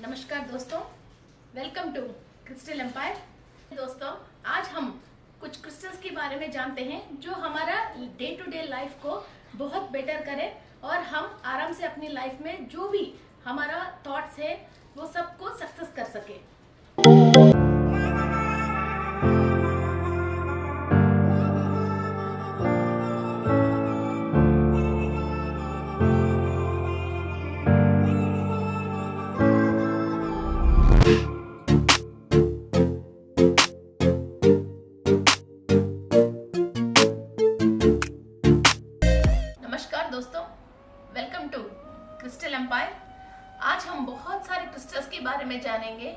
नमस्कार दोस्तों, welcome to crystal empire. दोस्तों, आज हम कुछ क्रिस्टल्स के बारे में जानते हैं जो हमारा डे टू डे लाइफ को बहुत बेटर करे और हम आराम से अपनी लाइफ में जो भी हमारा थॉट्स है वो सबको सक्सेस कर सके। नमस्कार दोस्तों, वेलकम टू क्रिस्टल एम्पायर। आज हम बहुत सारे क्रिस्टल्स के बारे में जानेंगे।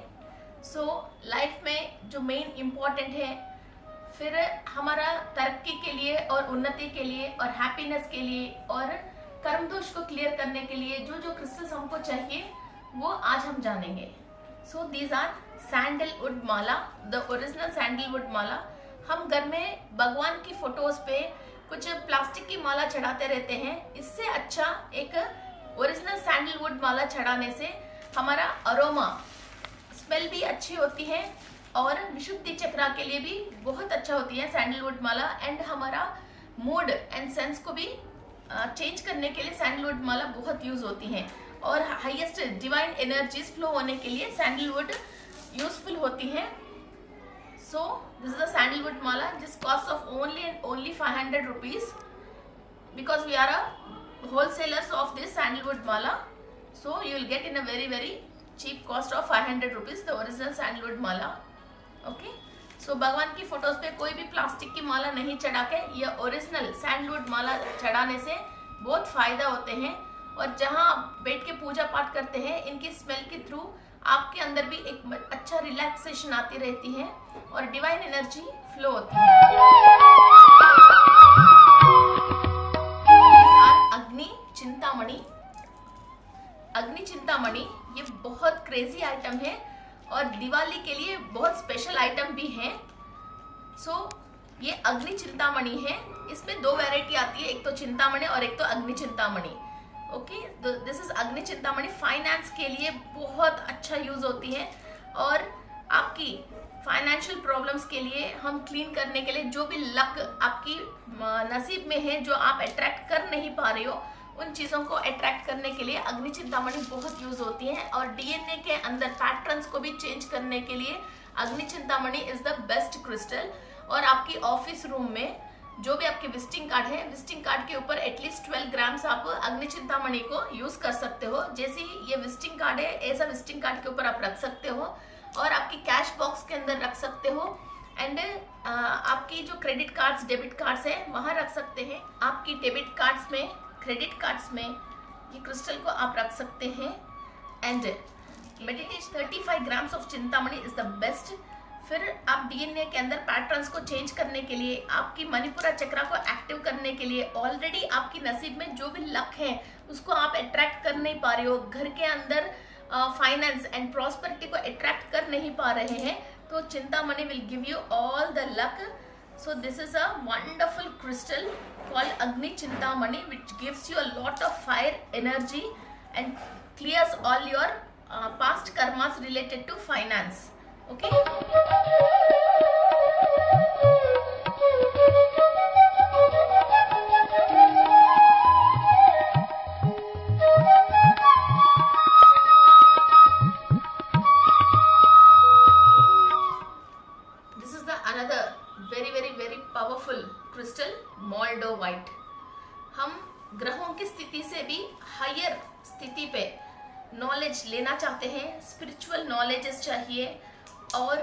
लाइफ में जो मेन इम्पोर्टेंट है, फिर हमारा तरक्की के लिए और उन्नति के लिए और हैप्पीनेस के लिए और कर्म दोष को क्लियर करने के लिए जो जो क्रिस्टल्स हमको चाहिए वो आज हम जानेंगे। These are sandalwood mala, the original sandalwood mala. हम घर में भगवान की फोटोज पे कुछ प्लास्टिक की माला चढ़ाते रहते हैं। इससे अच्छा एक ओरिजिनल सैंडलवुड माला चढ़ाने से हमारा अरोमा स्मेल भी अच्छी होती है और विशुद्धि चक्रा के लिए भी बहुत अच्छा होती है सैंडलवुड माला। एंड हमारा मूड एंड सेंस को भी चेंज करने के लिए सैंडलवुड माला बहुत यूज होती है और हाईएस्ट डिवाइन एनर्जीज फ्लो होने के लिए सैंडलवुड यूजफुल होती है। This is a sandalwood mala. This costs of only 500 rupees because we are a wholesalers of this sandalwood mala. So you will get in a very cheap cost of 500 rupees the original sandalwood mala. Okay. So भगवान की photos पे कोई भी plastic की माला नहीं चढ़ा के ये ओरिजिनल सैंडलवुड माला चढ़ाने से बहुत फायदा होते हैं। और जहाँ आप बैठ के पूजा पाठ करते हैं, इनकी स्मेल के थ्रू आपके अंदर भी एक अच्छा रिलैक्सेशन आती रहती है और डिवाइन एनर्जी फ्लो होती है। अग्नि चिंतामणि। अग्नि चिंतामणि ये बहुत क्रेजी आइटम है और दिवाली के लिए बहुत स्पेशल आइटम भी है। ये अग्नि चिंतामणि है। इसमें दो वैरायटी आती है, एक तो चिंतामणि और एक तो अग्नि चिंतामणि। ओके, दिस इज अग्नि चिंतामणि। फाइनेंस के लिए बहुत अच्छा यूज होती है और आपकी फाइनेंशियल प्रॉब्लम्स के लिए हम क्लीन करने के लिए जो भी लक आपकी नसीब में है, जो आप अट्रैक्ट कर नहीं पा रहे हो, उन चीज़ों को अट्रैक्ट करने के लिए अग्नि चिंतामणि बहुत यूज होती है। और डीएनए के अंदर पैटर्न्स को भी चेंज करने के लिए अग्नि Chintamani is the best crystal. और आपकी ऑफिस रूम में जो भी आपके विजिटिंग कार्ड है, विजिटिंग कार्ड के ऊपर एटलीस्ट 12 ग्राम्स आप अग्नि चिंतामणि को यूज कर सकते हो। जैसे ये विजिटिंग कार्ड है, ऐसा विजिटिंग कार्ड के ऊपर आप रख सकते हो और आपकी कैश बॉक्स के अंदर रख सकते हो। एंड आपकी जो क्रेडिट कार्ड्स, डेबिट कार्ड्स है, वहां रख सकते हैं। आपकी डेबिट कार्ड्स में, क्रेडिट कार्ड्स में ये क्रिस्टल को आप रख सकते हैं। And meditation 35 grams of Chintamani is the best. फिर आप डीएनए के अंदर पैटर्न्स को चेंज करने के लिए, आपकी मणिपुरा चक्रा को एक्टिव करने के लिए, ऑलरेडी आपकी नसीब में जो भी लक है उसको आप अट्रैक्ट कर नहीं पा रहे हो, घर के अंदर फाइनेंस एंड प्रॉस्पेरिटी को अट्रैक्ट कर नहीं पा रहे हैं, तो Chintamani will give you all the luck. This is a wonderful crystal called अग्नि Chintamani which gives you a lot of fire energy and clears all your past karmas related to finance. Okay. This is the another very powerful crystal, moldavite. हम ग्रहों की स्थिति से भी higher स्थिति पे knowledge लेना चाहते हैं, स्पिरिचुअल नॉलेजेस चाहिए और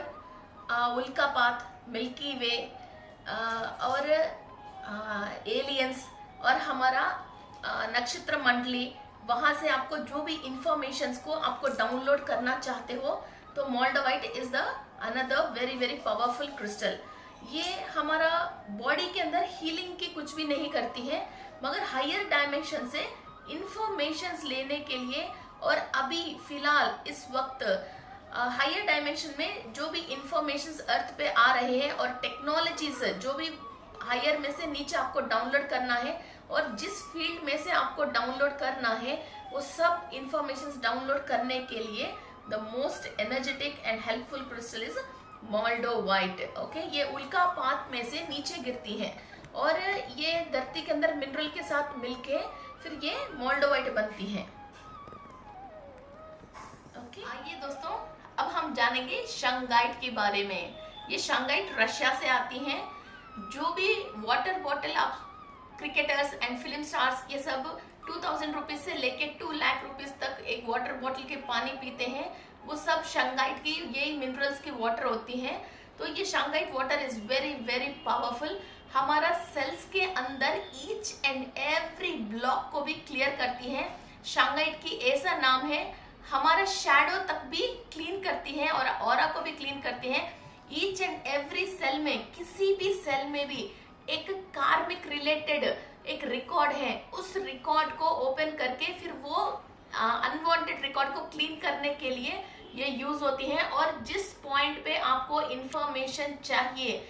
उल्कापात, मिल्की वे और एलियंस और हमारा नक्षत्र मंडली, वहाँ से आपको जो भी इंफॉर्मेशंस को आपको डाउनलोड करना चाहते हो, तो moldavite is the another very powerful crystal. ये हमारा बॉडी के अंदर हीलिंग की कुछ भी नहीं करती है, मगर हायर डायमेंशन से इंफॉर्मेशंस लेने के लिए और अभी फिलहाल इस वक्त हायर डायमेंशन में जो भी इंफॉर्मेशंस अर्थ पे आ रहे हैं और टेक्नोलॉजीज जो भी हायर में से नीचे आपको डाउनलोड करना है और जिस फील्ड में से आपको डाउनलोड करना है वो सब इंफॉर्मेशंस डाउनलोड करने के लिए the most energetic and helpful crystal is moldavite. Okay, ये उल्कापात में से नीचे गिरती हैं और ये धरती के अंदर मिनरल के साथ मिलके फिर ये मोल्डोवाइट बनती हैं। ओके, आइए दोस्तों, अब हम जानेंगे शंगाइट के बारे में। ये शंगाइट रशिया से आती हैं। जो भी वाटर बॉटल आप क्रिकेटर्स एंड फिल्म स्टार्स ये सब 2000 रुपीज से लेके 2 लाख रुपीज तक एक वाटर बॉटल के पानी पीते हैं, वो सब शंगाइट की यही मिनरल्स की वाटर होती हैं। तो ये shungite water is very very powerful. हमारा सेल्स के अंदर ईच एंड एवरी ब्लॉक को भी क्लियर करती है। शंगाइट की ऐसा नाम है, हमारा शैडो तक भी क्लीन करती है और ऑरा को भी क्लीन करती है। ईच एंड एवरी सेल में, किसी भी सेल में भी एक कार्मिक रिलेटेड एक रिकॉर्ड है, उस रिकॉर्ड को ओपन करके फिर वो अनवांटेड रिकॉर्ड को क्लीन करने के लिए ये यूज होती है। और जिस पॉइंट पे आपको इंफॉर्मेशन चाहिए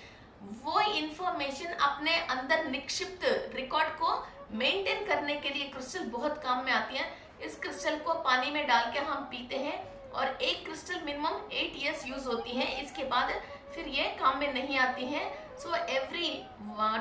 वो इंफॉर्मेशन अपने अंदर निक्षिप्त रिकॉर्ड को मेंटेन करने के लिए क्रिस्टल बहुत काम में आती है। इस क्रिस्टल को पानी में डाल के हम पीते हैं और एक क्रिस्टल मिनिमम 8 इयर्स यूज होती है, इसके बाद फिर ये काम में नहीं आती है। सो एवरी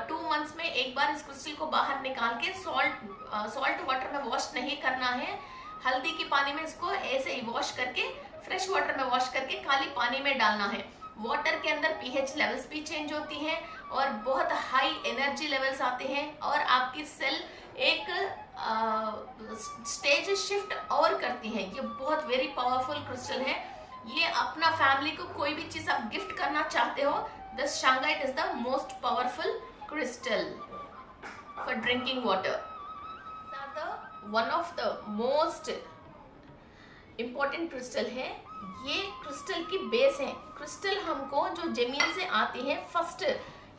2 मंथ्स में एक बार इस क्रिस्टल को बाहर निकाल के सॉल्ट वाटर में वॉश नहीं करना है। हल्दी के पानी में इसको ऐसे ही वॉश करके, फ्रेश वाटर में वॉश करके खाली पानी में डालना है। वाटर के अंदर पीएच लेवल्स भी चेंज होती हैं और बहुत हाई एनर्जी लेवल्स आते हैं और आपकी सेल एक स्टेज शिफ्ट और करती है। ये बहुत वेरी पावरफुल क्रिस्टल है। ये अपना फैमिली को कोई भी चीज आप गिफ्ट करना चाहते हो, the shungite is the most powerful crystal for drinking water. One of the most important crystal है। ये क्रिस्टल की बेस है। क्रिस्टल हमको जो जमीन से आती है फर्स्ट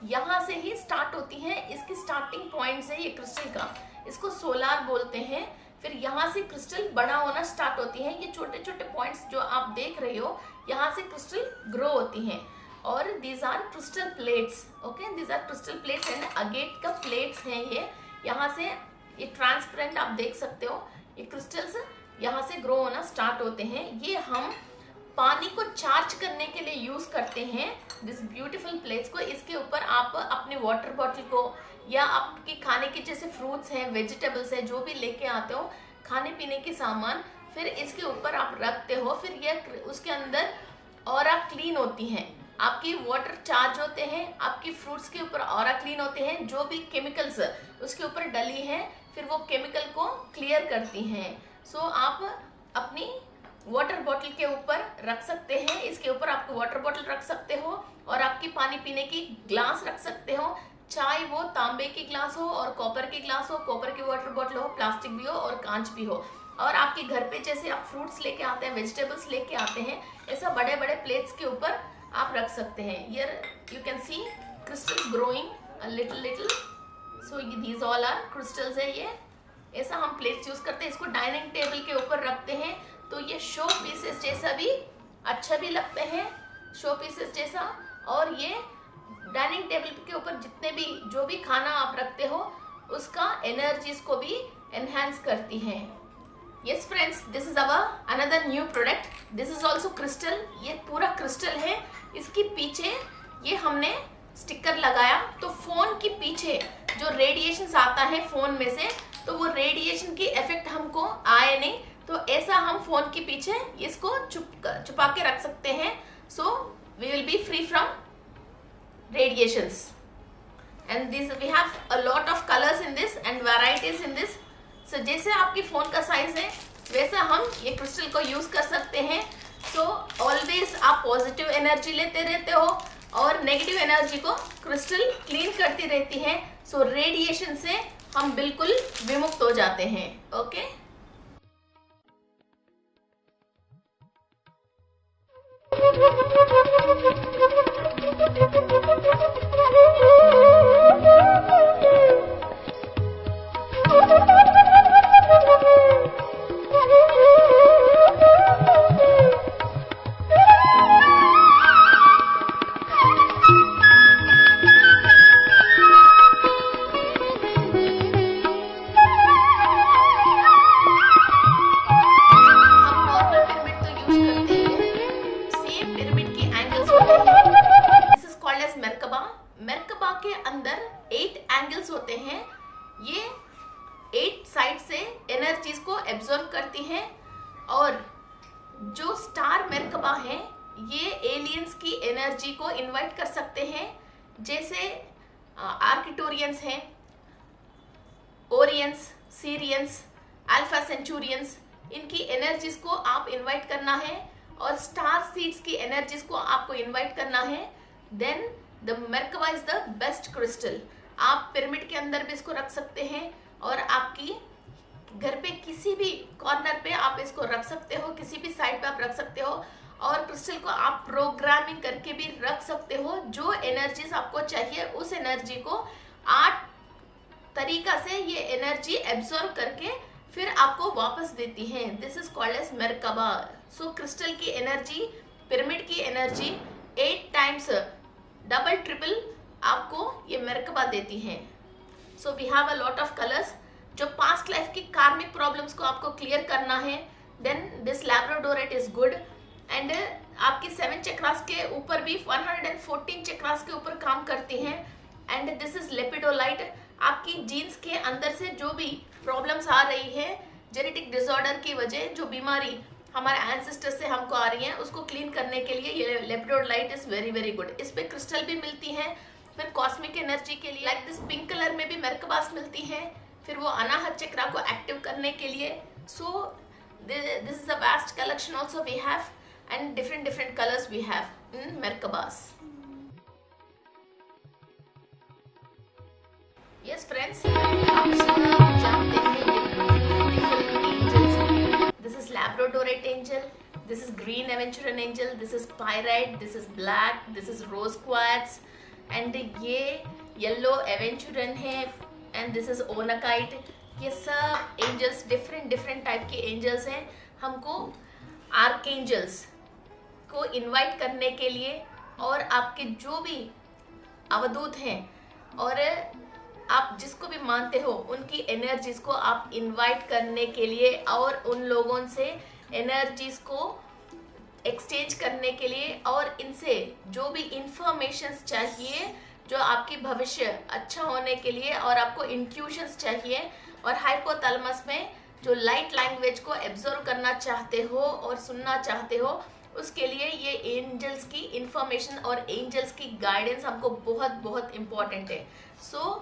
यहाँ से ही स्टार्ट होती है। इसकी स्टार्टिंग पॉइंट से ये क्रिस्टल का, इसको सोलार बोलते हैं। फिर यहाँ से क्रिस्टल बड़ा होना स्टार्ट होती है। ये छोटे छोटे पॉइंट्स जो आप देख रहे हो, यहाँ से क्रिस्टल ग्रो होती हैं और these are crystal plates. Okay, these are crystal plates and agate का प्लेट्स हैं ये। यहाँ से ये ट्रांसपेरेंट आप देख सकते हो, ये क्रिस्टल्स यहाँ से ग्रो होना स्टार्ट होते हैं। ये हम पानी को चार्ज करने के लिए यूज करते हैं दिस ब्यूटीफुल प्लेट्स को। इसके ऊपर आप अपने वाटर बॉटल को या आपके खाने के जैसे फ्रूट्स हैं, वेजिटेबल्स हैं, जो भी लेके आते हो खाने पीने के सामान, फिर इसके ऊपर आप रखते हो। फिर ये उसके अंदर ऑरा क्लीन होती हैं, आपकी वाटर चार्ज होते हैं, आपकी फ्रूट्स के ऊपर ऑरा क्लीन होते हैं। जो भी केमिकल्स उसके ऊपर डली हैं फिर वो केमिकल को क्लियर करती हैं। सो आप अपनी वाटर बॉटल के ऊपर रख सकते हैं, इसके ऊपर आपको वाटर बॉटल रख सकते हो और आपकी पानी पीने की ग्लास रख सकते हो, चाहे वो तांबे की ग्लास हो और कॉपर की ग्लास हो, कॉपर की वाटर बॉटल हो, प्लास्टिक भी हो और कांच भी हो। और आपके घर पे जैसे आप फ्रूट्स लेके आते हैं, वेजिटेबल्स लेके आते हैं, ऐसा बड़े बड़े प्लेट्स के ऊपर आप रख सकते हैं। Here you can see crystals growing a little. So these all are crystals है। ये ऐसा हम प्लेट्स यूज करते हैं, इसको डाइनिंग टेबल के ऊपर रखते हैं तो ये शो पीसेस जैसा भी अच्छा भी लगते हैं, शो पीसेस जैसा। और ये डाइनिंग टेबल के ऊपर जितने भी जो भी खाना आप रखते हो उसका एनर्जीज को भी एनहांस करती है। Yes friends, this is our another new product. This is also crystal. ये पूरा क्रिस्टल है। इसके पीछे ये हमने स्टिकर लगाया तो फोन के पीछे जो रेडिएशन आता है फोन में से, तो वो रेडिएशन की इफेक्ट हमको आए नहीं, तो ऐसा हम फोन के पीछे इसको छुपा के रख सकते हैं। So we will be free from radiations and this we have a lot of colours in this and varieties in this. So जैसे आपकी फोन का साइज है वैसा हम ये क्रिस्टल को यूज कर सकते हैं। सो ऑलवेज आप पॉजिटिव एनर्जी लेते रहते हो और नेगेटिव एनर्जी को क्रिस्टल क्लीन करती रहती है। सो रेडिएशन से हम बिल्कुल विमुक्त हो जाते हैं। ओके, हम नॉर्मल पिरामिड तो यूज करते जो स्टार मेरकबा हैं ये एलियंस की एनर्जी को इनवाइट कर सकते हैं, जैसे आर्किटोरियंस हैं, ओरियंस, सीरियंस, अल्फा सेंचुरियंस, इनकी एनर्जीज को आप इनवाइट करना है और स्टार सीड्स की एनर्जीज को आपको इनवाइट करना है। Then the merkaba is the best crystal. आप पिरामिड के अंदर भी इसको रख सकते हैं और आपकी घर पे किसी भी कॉर्नर पे आप इसको रख सकते हो, किसी भी साइड पे आप रख सकते हो और क्रिस्टल को आप प्रोग्रामिंग करके भी रख सकते हो। जो एनर्जीज आपको चाहिए उस एनर्जी को 8 तरीका से ये एनर्जी एब्जॉर्ब करके फिर आपको वापस देती है। This is called as merkaba. So crystal की एनर्जी, पिरामिड की एनर्जी 8 टाइम्स डबल ट्रिपल आपको ये मेरकबा देती है। So we have a lot of colours. जो पास्ट लाइफ की कार्मिक प्रॉब्लम्स को आपको क्लियर करना है, then this labradorite is good. And आपके 7 चक्रास के ऊपर भी 114 चक्रास के ऊपर काम करती हैं। And this is lepidolite. आपकी जीन्स के अंदर से जो भी प्रॉब्लम्स आ रही है, जेनेटिक डिसऑर्डर की वजह, जो बीमारी हमारे एंसेस्टर से हमको आ रही है, उसको क्लीन करने के लिए ये lepidolite is very very good. इस पे क्रिस्टल भी मिलती है। फिर कॉस्मिक एनर्जी के लिए लाइक दिस पिंक कलर में भी मेरकबास मिलती है, फिर वो अनाहत चक्रा को एक्टिव करने के लिए। So this is a vast collection also we have and different colours we have in merkabas. Yes friends, आप सब जानते हैं ये ब्यूटीफुल एंजल्स हैं। This is labradorite angel, this is green aventurine angel, this is pyrite, this is black, this is rose quartz and ये yellow aventurine है and this is unakite. ये सब एंजल्स डिफरेंट टाइप के angels हैं। हमको archangels को invite करने के लिए और आपके जो भी अवधूत हैं और आप जिसको भी मानते हो उनकी एनर्जीज को आप इनवाइट करने के लिए और उन लोगों से एनर्जीज को एक्सचेंज करने के लिए और इनसे जो भी इंफॉर्मेशंस चाहिए जो आपकी भविष्य अच्छा होने के लिए और आपको इंट्यूशंस चाहिए और हाइपोथैलेमस में जो लाइट लैंग्वेज को एब्जॉर्व करना चाहते हो और सुनना चाहते हो, उसके लिए ये एंजल्स की इंफॉर्मेशन और एंजल्स की गाइडेंस हमको बहुत इम्पोर्टेंट है। सो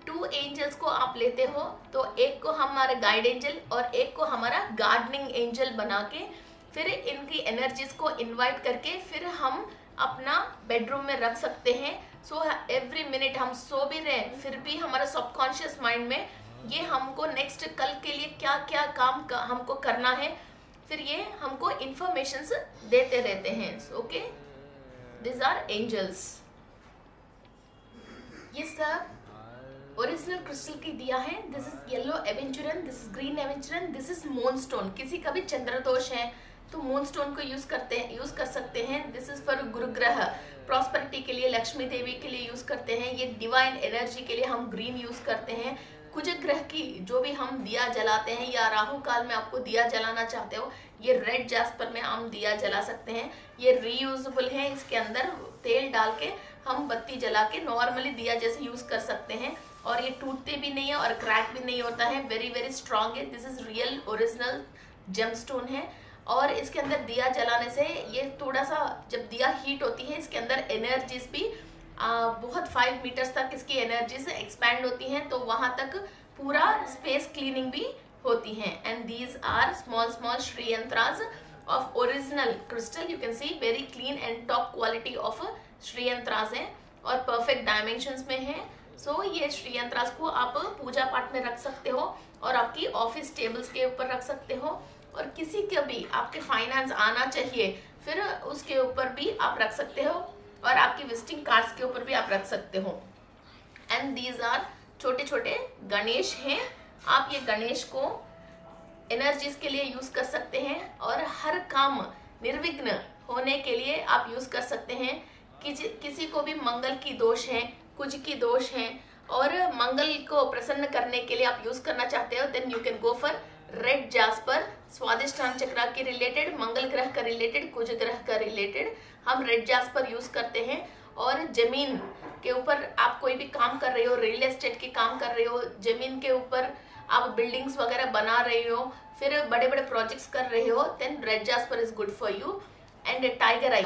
2 एंजल्स को आप लेते हो तो एक को हमारा गाइड एंजल और एक को हमारा गार्डनिंग एंजल बना के फिर इनकी एनर्जीज को इनवाइट करके फिर हम अपना बेडरूम में रख सकते हैं। सो एवरी मिनट हम सो भी रहे फिर भी हमारा सबकॉन्शियस माइंड में ये हमको नेक्स्ट कल के लिए क्या क्या काम हमको करना है, फिर ये हमको इंफॉर्मेशंस देते रहते हैं। Okay, this are angels. ये सब ओरिजिनल क्रिस्टल की दिया है। This is yellow aventurine, this is green aventurine, this is moonstone. किसी का भी चंद्रदोष है तो मूनस्टोन को यूज कर सकते हैं। दिस इज फॉर गुरु ग्रह, प्रॉस्पेरिटी के लिए, लक्ष्मी देवी के लिए यूज करते हैं। ये डिवाइन एनर्जी के लिए हम ग्रीन यूज करते हैं। कुछ ग्रह की जो भी हम दिया जलाते हैं या राहु काल में आपको दिया जलाना चाहते हो, ये रेड जास्पर में हम दिया जला सकते हैं। ये रीयूजेबल है, इसके अंदर तेल डाल के हम बत्ती जला के नॉर्मली दिया जैसे यूज कर सकते हैं और ये टूटते भी नहीं है और क्रैक भी नहीं होता है। वेरी स्ट्रांग है। This is real original gemstone है और इसके अंदर दिया जलाने से ये थोड़ा सा जब दिया हीट होती है इसके अंदर एनर्जीज भी बहुत 5 मीटर्स तक इसकी एनर्जीज एक्सपैंड होती हैं, तो वहां तक पूरा स्पेस क्लीनिंग भी होती है। And these are small Shri yantras of original crystal. You can see very clean and top quality of Shri yantras है और परफेक्ट डायमेंशंस में है। सो ये श्री यंत्रास को आप पूजा पाठ में रख सकते हो और आपकी ऑफिस टेबल्स के ऊपर रख सकते हो और किसी के भी आपके फाइनेंस आना चाहिए फिर उसके ऊपर भी आप रख सकते हो और आपकी विजिटिंग कार्ड्स के ऊपर भी आप रख सकते हो। एंड दीज आर छोटे छोटे गणेश हैं। आप ये गणेश को एनर्जीज के लिए यूज कर सकते हैं और हर काम निर्विघ्न होने के लिए आप यूज कर सकते हैं। किसी को भी मंगल की दोष है, कुछ की दोष है और मंगल को प्रसन्न करने के लिए आप यूज करना चाहते हो, then you can go for red jasper. Svadhishthana chakra के रिलेटेड, मंगल ग्रह का रिलेटेड, कुछ ग्रह का रिलेटेड हम रेड जास्पर यूज करते हैं। और जमीन के ऊपर आप कोई भी काम कर रहे हो, रियल एस्टेट के काम कर रहे हो, जमीन के ऊपर आप बिल्डिंग्स वगैरह बना रहे हो, फिर बड़े बड़े प्रोजेक्ट्स कर रहे हो, then red jasper is good for you. And tiger eye,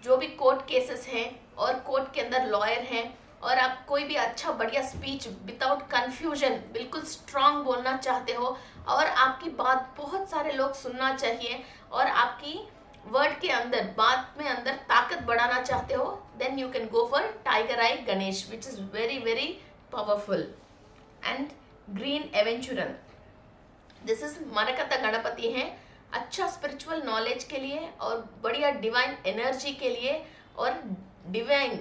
जो भी कोर्ट केसेस हैं और कोर्ट के अंदर लॉयर हैं और आप कोई भी अच्छा बढ़िया स्पीच विदाउट कंफ्यूजन बिल्कुल स्ट्रांग बोलना चाहते हो और आपकी बात बहुत सारे लोग सुनना चाहिए और आपकी वर्ड के अंदर, बात में अंदर ताकत बढ़ाना चाहते हो, then you can go for tiger eye Ganesh which is very very powerful. And green aventurine, this is मरकता गणपति हैं, अच्छा स्पिरिचुअल नॉलेज के लिए और बढ़िया डिवाइन एनर्जी के लिए और डिवाइन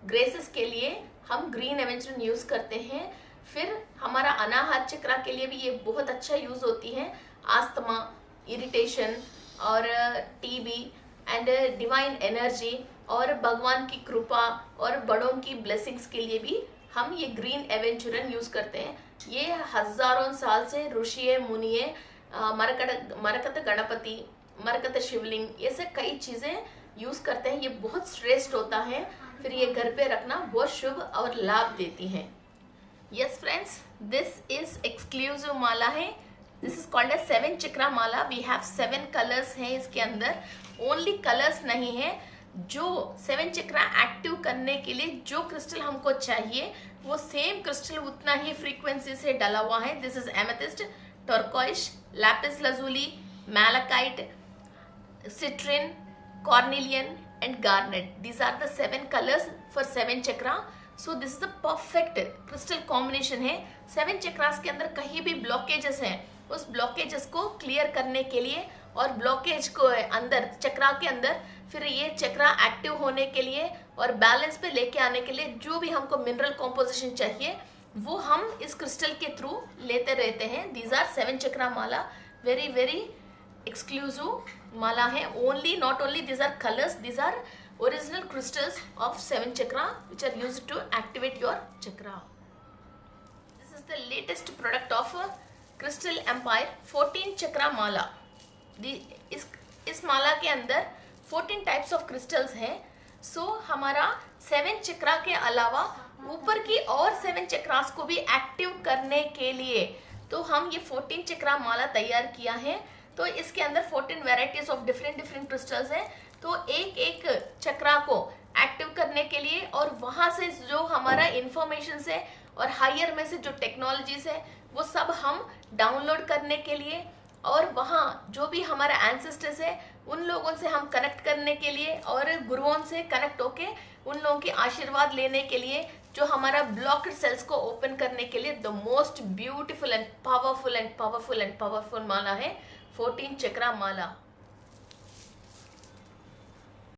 ग्रेसेस के लिए हम ग्रीन एवेंचुरन यूज करते हैं। फिर हमारा अनाहत चक्र के लिए भी ये बहुत अच्छा यूज होती है, आस्थमा, इरिटेशन और टीबी एंड डिवाइन एनर्जी और भगवान की कृपा और बड़ों की ब्लेसिंग्स के लिए भी हम ये ग्रीन एवेंचुरन यूज करते हैं। ये हजारों साल से ऋषि मुनिये मरकत गणपति, मरकत शिवलिंग, ये सब कई चीजें यूज करते हैं। ये बहुत श्रेष्ठ होता है, फिर ये घर पे रखना बहुत शुभ और लाभ देती हैं। Yes friends, this is exclusive mala है, this is called as 7 chakra mala. We have 7 colours हैं इसके अंदर, ओनली कलर्स नहीं है, जो 7 चक्रा एक्टिव करने के लिए जो क्रिस्टल हमको चाहिए वो सेम क्रिस्टल उतना ही फ्रीक्वेंसी से डला हुआ है। This is amethyst, turquoise, Lapis lazuli, malachite, citrine, cornelian and garnet. These are the 7 colors for 7 chakra. So this is the perfect crystal combination है। 7 चक्रास के अंदर कहीं भी ब्लॉकेजेस हैं, उस ब्लॉकेजेस को क्लियर करने के लिए और ब्लॉकेज को अंदर चक्रा के अंदर फिर ये चक्रा एक्टिव होने के लिए और बैलेंस पे लेके आने के लिए जो भी हमको मिनरल कॉम्पोजिशन चाहिए वो हम इस क्रिस्टल के थ्रू लेते रहते हैं। These are 7 chakra mala, very very exclusive mala है। Only not only these are colours, these are original crystals of 7 chakra which are used to activate your chakra. This is the latest product of crystal empire 14 chakra mala. इस माला के अंदर 14 types of crystals हैं। सो हमारा 7 चक्रा के अलावा ऊपर की और 7 चक्रास को भी एक्टिव करने के लिए तो हम ये 14 चक्रा माला तैयार किया है। तो इसके अंदर 14 वेराइटीज ऑफ डिफरेंट क्रिस्टल्स हैं। तो एक एक चक्रा को एक्टिव करने के लिए और वहाँ से जो हमारा इंफॉर्मेशन है और हायर में से जो टेक्नोलॉजीज है वो सब हम डाउनलोड करने के लिए और वहाँ जो भी हमारा एंसेस्टर्स है उन लोगों से हम कनेक्ट करने के लिए और गुरुओं से कनेक्ट होके उन लोगों के आशीर्वाद लेने के लिए, जो हमारा ब्लॉक्ड सेल्स को ओपन करने के लिए the most beautiful and powerful mala है 14 चक्रा माला।